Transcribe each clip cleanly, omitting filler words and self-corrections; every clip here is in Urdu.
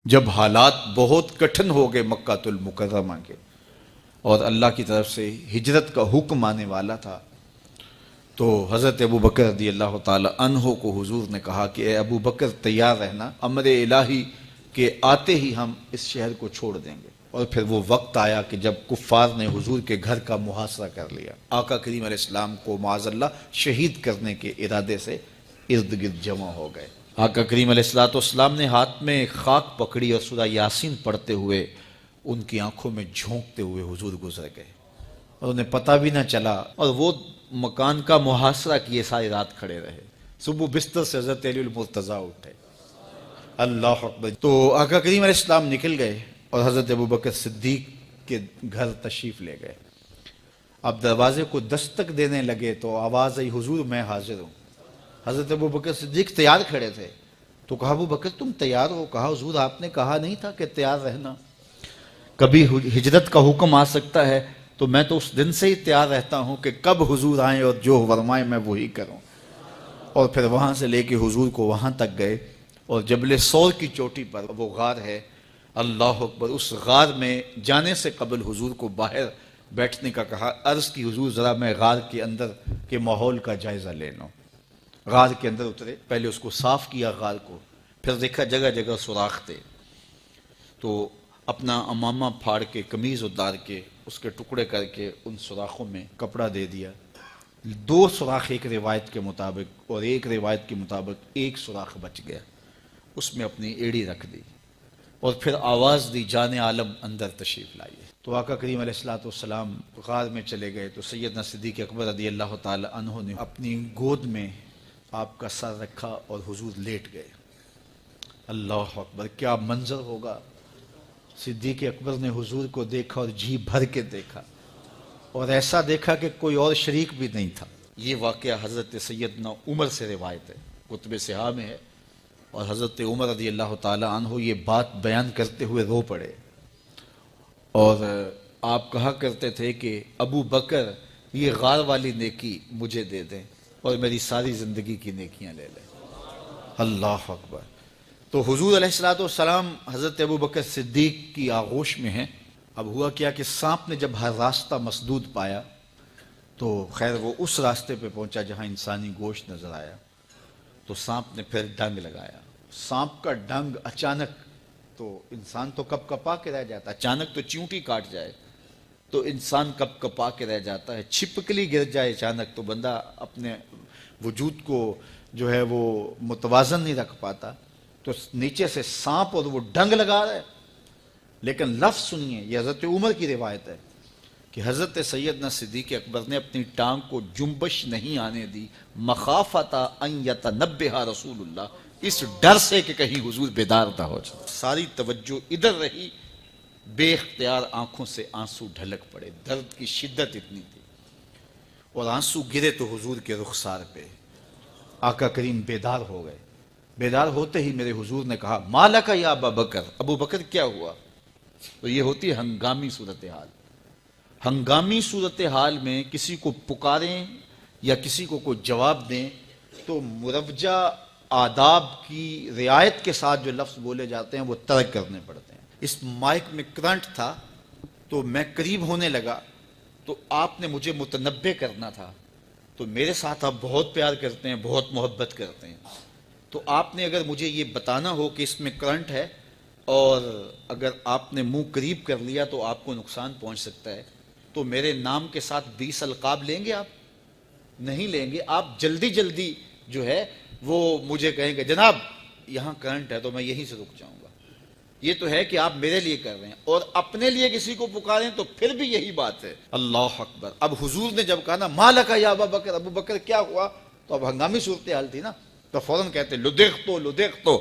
جب حالات بہت کٹھن ہو گئے مکہ المکرمہ کے اور اللہ کی طرف سے ہجرت کا حکم آنے والا تھا، تو حضرت ابو بکر رضی اللہ تعالی عنہ کو حضور نے کہا کہ اے ابو بکر تیار رہنا، امر الہی کے آتے ہی ہم اس شہر کو چھوڑ دیں گے۔ اور پھر وہ وقت آیا کہ جب کفار نے حضور کے گھر کا محاصرہ کر لیا، آقا کریم علیہ السلام کو معاذ اللہ شہید کرنے کے ارادے سے ارد گرد جمع ہو گئے۔ آقا کریم علیہ السلام نے ہاتھ میں خاک پکڑی اور سورہ یاسین پڑھتے ہوئے ان کی آنکھوں میں جھونکتے ہوئے حضور گزر گئے اور انہیں پتہ بھی نہ چلا، اور وہ مکان کا محاصرہ کیے ساری رات کھڑے رہے۔ صبح بستر سے حضرت علی المرتضیٰ اٹھے، اللہ اکبر، تو آقا کریم علیہ السلام نکل گئے اور حضرت ابو بکر صدیق کے گھر تشریف لے گئے۔ اب دروازے کو دستک دینے لگے تو آواز آئی، حضور میں حاضر ہوں۔ حضرت ابو بکر صدیق تیار کھڑے تھے، تو کہا ابو بکر تم تیار ہو؟ کہا حضور آپ نے کہا نہیں تھا کہ تیار رہنا، کبھی ہجرت کا حکم آ سکتا ہے، تو میں تو اس دن سے ہی تیار رہتا ہوں کہ کب حضور آئیں اور جو فرمائیں میں وہی کروں۔ اور پھر وہاں سے لے کے حضور کو وہاں تک گئے، اور جبل سور کی چوٹی پر وہ غار ہے، اللہ اکبر، اس غار میں جانے سے قبل حضور کو باہر بیٹھنے کا کہا، عرض کی حضور ذرا میں غار کے اندر کے ماحول کا جائزہ لے لوں۔ غار کے اندر اترے، پہلے اس کو صاف کیا غار کو، پھر دیکھا جگہ جگہ سوراخ تھے، تو اپنا امامہ پھاڑ کے قمیض اتار کے اس کے ٹکڑے کر کے ان سوراخوں میں کپڑا دے دیا۔ 2 سوراخ ایک روایت کے مطابق، اور ایک روایت کے مطابق 1 سوراخ بچ گیا، اس میں اپنی ایڑی رکھ دی، اور پھر آواز دی جان عالم اندر تشریف لائیے۔ تو آقا کریم علیہ السلام غار میں چلے گئے، تو سیدنا صدیق اکبر رضی اللہ تعالی عنہ نے اپنی گود میں آپ کا سر رکھا اور حضور لیٹ گئے۔ اللہ اکبر، کیا منظر ہوگا! صدیق اکبر نے حضور کو دیکھا اور جی بھر کے دیکھا، اور ایسا دیکھا کہ کوئی اور شریک بھی نہیں تھا۔ یہ واقعہ حضرت سیدنا عمر سے روایت ہے، کتب صحاح میں ہے، اور حضرت عمر رضی اللہ تعالی عنہ یہ بات بیان کرتے ہوئے رو پڑے، اور آپ کہا کرتے تھے کہ ابو بکر یہ غار والی نیکی مجھے دے دیں اور میری ساری زندگی کی نیکیاں لے لیں۔ اللہ اکبر۔ تو حضور علیہ السلام حضرت ابو بکر صدیق کی آغوش میں ہیں۔ اب ہوا کیا کہ سانپ نے جب ہر راستہ مسدود پایا، تو خیر وہ اس راستے پہ پہنچا جہاں انسانی گوشت نظر آیا، تو سانپ نے پھر ڈنگ لگایا۔ سانپ کا ڈنگ اچانک، تو انسان تو کپ کپا کے رہ جاتا، اچانک تو چیونٹی کاٹ جائے تو انسان کپ کپا کے رہ جاتا ہے، چھپکلی گر جائے اچانک تو بندہ اپنے وجود کو جو ہے وہ متوازن نہیں رکھ پاتا، تو نیچے سے سانپ اور وہ ڈنگ لگا رہا ہے۔ لیکن لفظ سنیے، یہ حضرت عمر کی روایت ہے کہ حضرت سیدنا صدیق اکبر نے اپنی ٹانگ کو جنبش نہیں آنے دی، مخافۃ ان یتنبہ رسول اللہ، اس ڈر سے کہ کہیں حضور بیدار نہ ہو جائے۔ ساری توجہ ادھر رہی، بے اختیار آنکھوں سے آنسو ڈھلک پڑے، درد کی شدت اتنی تھی، اور آنسو گرے تو حضور کے رخسار پہ۔ آقا کریم بیدار ہو گئے۔ بیدار ہوتے ہی میرے حضور نے کہا، مالک یا ابا بکر، ابو بکر کیا ہوا؟ تو یہ ہوتی ہے ہنگامی صورتحال۔ ہنگامی صورتحال میں کسی کو پکاریں یا کسی کو کوئی جواب دیں تو مروجہ آداب کی رعایت کے ساتھ جو لفظ بولے جاتے ہیں وہ ترک کرنے پڑتے ہیں۔ اس مائک میں کرنٹ تھا، تو میں قریب ہونے لگا، تو آپ نے مجھے متنبہ کرنا تھا، تو میرے ساتھ آپ بہت پیار کرتے ہیں، بہت محبت کرتے ہیں، تو آپ نے اگر مجھے یہ بتانا ہو کہ اس میں کرنٹ ہے، اور اگر آپ نے منہ قریب کر لیا تو آپ کو نقصان پہنچ سکتا ہے، تو میرے نام کے ساتھ 20 القاب لیں گے؟ آپ نہیں لیں گے، آپ جلدی جلدی جو ہے وہ مجھے کہیں گے جناب یہاں کرنٹ ہے، تو میں یہیں سے رک جاؤں گا۔ یہ تو ہے کہ آپ میرے لیے کر رہے ہیں، اور اپنے لیے کسی کو پکاریں تو پھر بھی یہی بات ہے۔ اللہ اکبر۔ اب حضور نے جب کہا نا مالک یا ابا بکر، ابو بکر کیا ہوا، تو اب ہنگامی صورتحال تھی نا، تو فوراً کہتے لدغتو،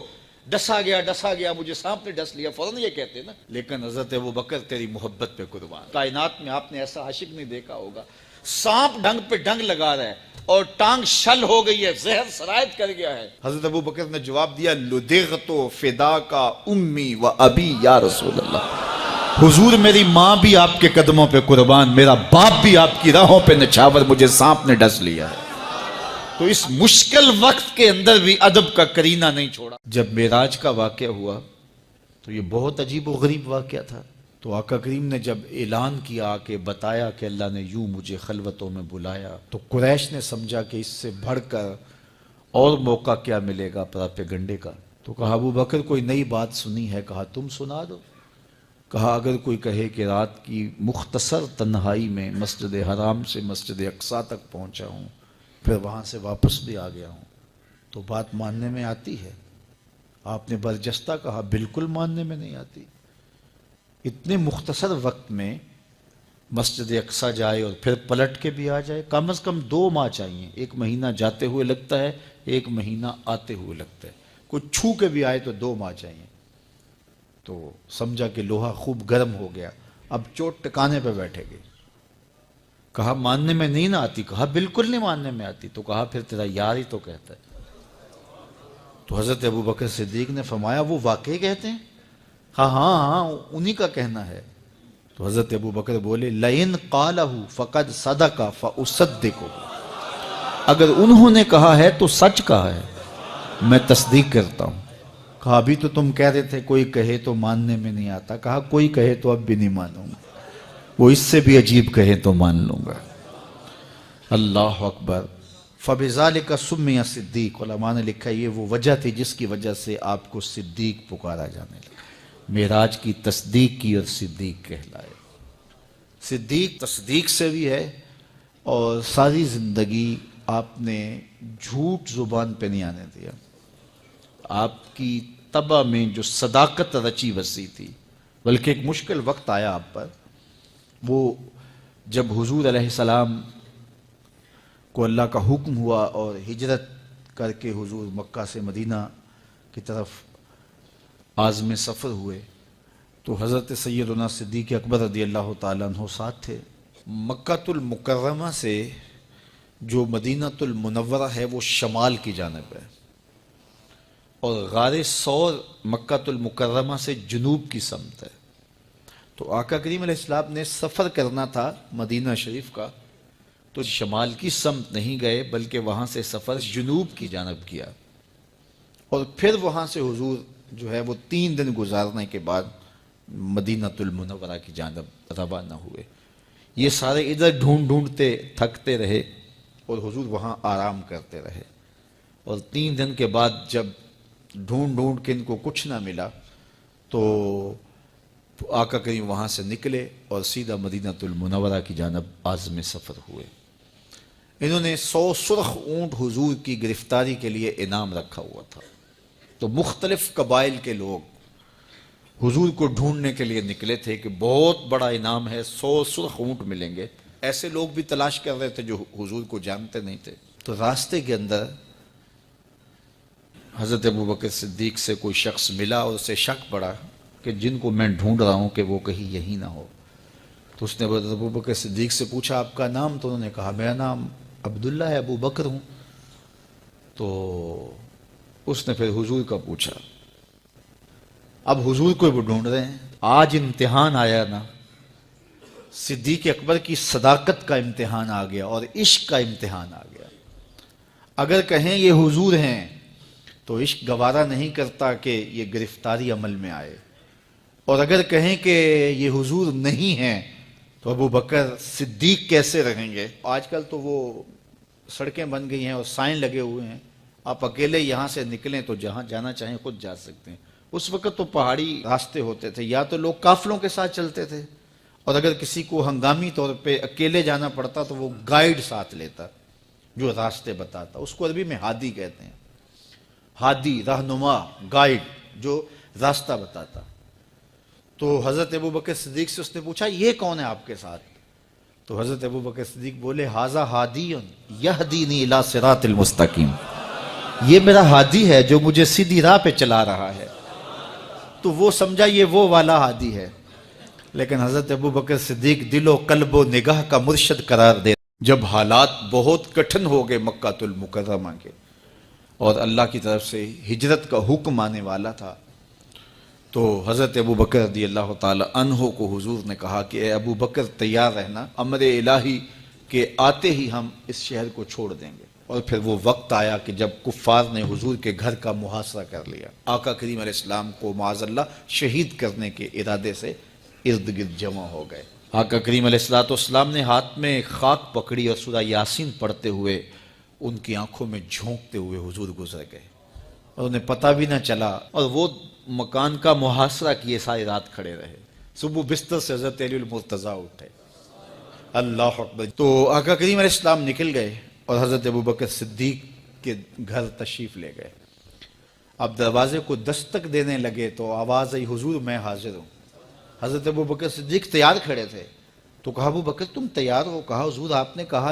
ڈسا گیا، مجھے سانپ نے ڈس لیا، فوراً یہ کہتے نا۔ لیکن حضرت ابو بکر تیری محبت پہ قربان، کائنات میں آپ نے ایسا عاشق نہیں دیکھا ہوگا، سانپ ڈنگ پہ ڈنگ لگا رہا ہے اور ٹانگ شل ہو گئی ہے، زہر سرایت کر گیا ہے۔ حضرت ابو بکر نے جواب دیا، لدغتو فداک امی و ابی یا رسول اللہ، حضور میری ماں بھی آپ کے قدموں پہ قربان، میرا باپ بھی آپ کی راہوں پہ نچھاور، مجھے سانپ نے ڈس لیا ہے۔ تو اس مشکل وقت کے اندر بھی ادب کا کرینہ نہیں چھوڑا۔ جب معراج کا واقعہ ہوا تو یہ بہت عجیب و غریب واقعہ تھا۔ تو آقا کریم نے جب اعلان کیا کہ بتایا کہ اللہ نے یوں مجھے خلوتوں میں بلایا، تو قریش نے سمجھا کہ اس سے بڑھ کر اور موقع کیا ملے گا پراپیگنڈے کا۔ تو کہا ابو بکر کوئی نئی بات سنی ہے؟ کہا تم سنا دو۔ کہا اگر کوئی کہے کہ رات کی مختصر تنہائی میں مسجد حرام سے مسجد اقصیٰ تک پہنچا ہوں، پھر وہاں سے واپس بھی آ گیا ہوں، تو بات ماننے میں آتی ہے؟ آپ نے برجستہ کہا بالکل ماننے میں نہیں آتی۔ اتنے مختصر وقت میں مسجد اقصیٰ جائے اور پھر پلٹ کے بھی آ جائے، کم از کم 2 ماہ چاہیے۔ 1 مہینہ جاتے ہوئے لگتا ہے، 1 مہینہ آتے ہوئے لگتا ہے، کوئی چھو کے بھی آئے تو 2 ماہ چاہیے۔ تو سمجھا کہ لوہا خوب گرم ہو گیا، اب چوٹ ٹکانے پہ بیٹھے گے۔ کہا ماننے میں نہیں نہ آتی؟ کہا بالکل نہیں ماننے میں آتی۔ تو کہا پھر تیرا یار ہی تو کہتا ہے۔ تو حضرت ابو بکر صدیق نے فرمایا وہ واقعی کہتے ہیں؟ ہاں ہاں ہاں انہی کا کہنا ہے۔ تو حضرت ابو بکر بولے لئن قالہ فقد صدق فاصدقہ، اگر انہوں نے کہا ہے تو سچ کہا ہے، میں تصدیق کرتا ہوں۔ کہا ابھی تو تم کہہ رہے تھے کوئی کہے تو ماننے میں نہیں آتا، کہا کوئی کہے تو اب بھی نہیں مانوں گا، وہ اس سے بھی عجیب کہے تو مان لوں گا۔ اللہ اکبر۔ فَبِذَلِكَ سُمِّيَ صدیق، علماء نے لکھا یہ وہ وجہ تھی جس کی وجہ سے آپ کو صدیق پکارا جانے لگا۔ معراج کی تصدیق کی اور صدیق کہلائے۔ صدیق تصدیق سے بھی ہے، اور ساری زندگی آپ نے جھوٹ زبان پہ نہیں آنے دیا۔ آپ کی طبع میں جو صداقت رچی بسی تھی، بلکہ ایک مشکل وقت آیا آپ پر، وہ جب حضور علیہ السلام کو اللہ کا حکم ہوا اور ہجرت کر کے حضور مکہ سے مدینہ کی طرف عازم سفر ہوئے، تو حضرت سیدنا صدیق اکبر رضی اللہ تعالیٰ عنہ ساتھ تھے۔ مکہ المکرمہ سے جو مدینہ المنورہ ہے وہ شمال کی جانب ہے، اور غار ثور مکہ المکرمہ سے جنوب کی سمت ہے۔ تو آقا کریم علیہ السلام نے سفر کرنا تھا مدینہ شریف کا، تو شمال کی سمت نہیں گئے بلکہ وہاں سے سفر جنوب کی جانب کیا، اور پھر وہاں سے حضور جو ہے وہ 3 دن گزارنے کے بعد مدینہ المنورہ کی جانب روانہ ہوئے۔ یہ سارے ادھر ڈھونڈتے تھکتے رہے، اور حضور وہاں آرام کرتے رہے، اور 3 دن کے بعد جب ڈھونڈ کے ان کو کچھ نہ ملا، تو آقا کریم وہاں سے نکلے اور سیدھا مدینہ المنورہ کی جانب عازم سفر ہوئے۔ انہوں نے 100 سرخ اونٹ حضور کی گرفتاری کے لیے انعام رکھا ہوا تھا۔ تو مختلف قبائل کے لوگ حضور کو ڈھونڈنے کے لیے نکلے تھے کہ بہت بڑا انعام ہے، 100 سرخ اونٹ ملیں گے۔ ایسے لوگ بھی تلاش کر رہے تھے جو حضور کو جانتے نہیں تھے۔ تو راستے کے اندر حضرت ابو بکر صدیق سے کوئی شخص ملا، اور اسے شک پڑا کہ جن کو میں ڈھونڈ رہا ہوں کہ وہ کہیں یہی نہ ہو۔ تو اس نے حضرت ابو بکر صدیق سے پوچھا آپ کا نام؟ تو انہوں نے کہا میرا نام عبداللہ ہے، ابو بکر ہوں۔ تو اس نے پھر حضور کا پوچھا۔ اب حضور کو وہ ڈھونڈ رہے ہیں۔ آج امتحان آیا نا، صدیق اکبر کی صداقت کا امتحان آ گیا اور عشق کا امتحان آ گیا۔ اگر کہیں یہ حضور ہیں تو عشق گوارا نہیں کرتا کہ یہ گرفتاری عمل میں آئے، اور اگر کہیں کہ یہ حضور نہیں ہیں تو ابو بکر صدیق کیسے رہیں گے؟ آج کل تو وہ سڑکیں بن گئی ہیں اور سائن لگے ہوئے ہیں، آپ اکیلے یہاں سے نکلیں تو جہاں جانا چاہیں خود جا سکتے ہیں۔ اس وقت تو پہاڑی راستے ہوتے تھے، یا تو لوگ قافلوں کے ساتھ چلتے تھے، اور اگر کسی کو ہنگامی طور پہ اکیلے جانا پڑتا تو وہ گائیڈ ساتھ لیتا جو راستے بتاتا۔ اس کو عربی میں ہادی کہتے ہیں، ہادی، رہنما، گائیڈ جو راستہ بتاتا۔ تو حضرت ابو بکر صدیق سے اس نے پوچھا یہ کون ہے آپ کے ساتھ؟ تو حضرت ابو بکر صدیق بولے ھذا ہادی یہدینی الی صراط المستقیم، یہ میرا ہادی ہے جو مجھے سیدھی راہ پہ چلا رہا ہے۔ تو وہ سمجھا یہ وہ والا ہادی ہے، لیکن حضرت ابو بکر صدیق دل و قلب و نگاہ کا مرشد قرار دے۔ جب حالات بہت کٹھن ہو گئے مکہ المکرمہ کے، اور اللہ کی طرف سے ہجرت کا حکم آنے والا تھا، تو حضرت ابو بکر رضی اللہ تعالی عنہ کو حضور نے کہا کہ اے ابو بکر تیار رہنا، امر الہی کے آتے ہی ہم اس شہر کو چھوڑ دیں گے۔ اور پھر وہ وقت آیا کہ جب کفار نے حضور کے گھر کا محاصرہ کر لیا، آقا کریم علیہ السلام کو معاذ اللہ شہید کرنے کے ارادے سے ارد گرد جمع ہو گئے۔ آقا کریم علیہ السلام نے ہاتھ میں خاک پکڑی اور سورہ یاسین پڑھتے ہوئے ان کی آنکھوں میں جھونکتے ہوئے حضور گزر گئے اور انہیں پتہ بھی نہ چلا، اور وہ مکان کا محاصرہ کیے ساری رات کھڑے رہے۔ صبح بستر سے حضرت علی المرتضیٰ اٹھے، اللہ اکبر۔ تو آقا کریم علیہ السلام نکل گئے اور حضرت ابوبکر صدیق کے گھر تشریف لے گئے۔ اب دروازے کو دستک دینے لگے تو آواز آئی، حضور میں حاضر ہوں۔ حضرت ابوبکر صدیق تیار کھڑے تھے، تو کہا ابوبکر تم تیار ہو؟ کہا حضور آپ نے کہا